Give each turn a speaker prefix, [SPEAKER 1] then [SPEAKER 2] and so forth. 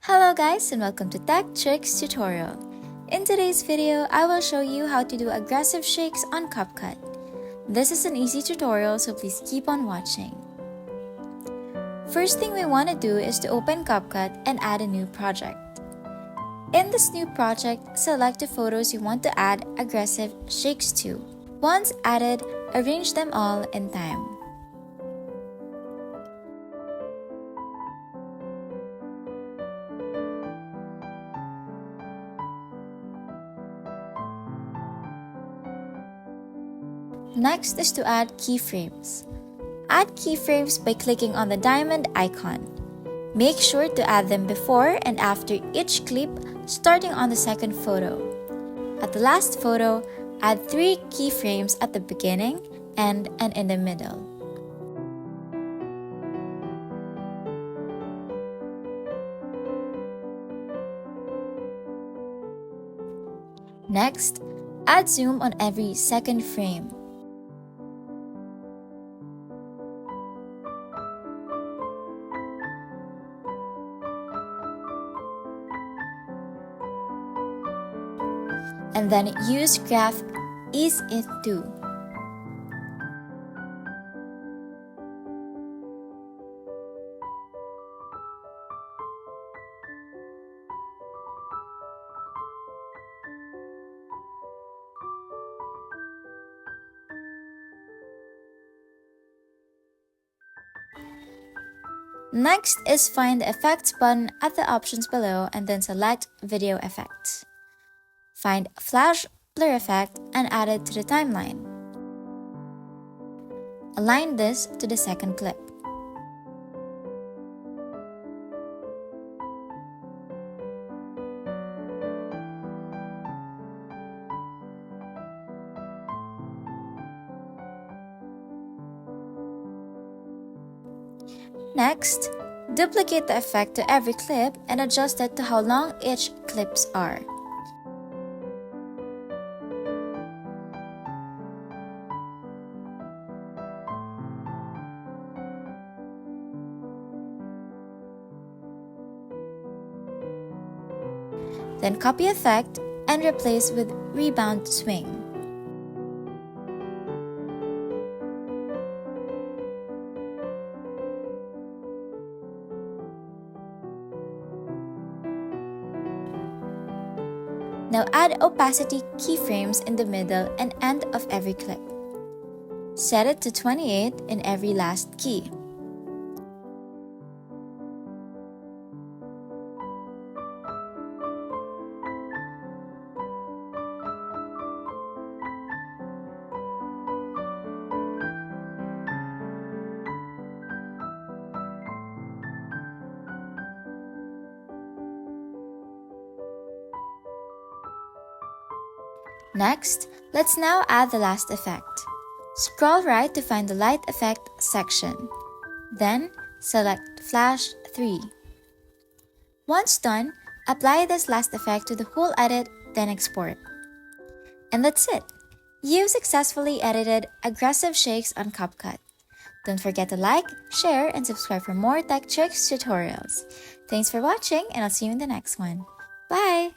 [SPEAKER 1] Hello guys and welcome to Tech Tricks tutorial. In today's video, I will show you how to do aggressive shakes on Capcut. This is an easy tutorial, so please keep on watching. First thing we want to do is to open Capcut and add a new project. In this new project, select the photos you want to add aggressive shakes to. Once added, arrange them all in time. Next is to add keyframes. Add keyframes by clicking on the diamond icon. Make sure to add them before and after each clip, starting on the second photo. At the last photo, add 3 keyframes at the beginning, end, and in the middle. Next, add zoom on every second frame. And then use graph ease into. Next is find the effects button at the options below and then select video effects. Find Flash Blur Effect and add it to the timeline. Align this to the second clip. Next, duplicate the effect to every clip and adjust it to how long each clips are. Then copy effect and replace with rebound swing. Now add opacity keyframes in the middle and end of every clip. Set it to 28 in every last key. Next, let's now add the last effect. Scroll right to find the light effect section. Then, select Flash 3. Once done, apply this last effect to the whole edit, then export. And that's it! You've successfully edited aggressive shakes on Capcut. Don't forget to like, share, and subscribe for more tech tricks tutorials. Thanks for watching, and I'll see you in the next one. Bye!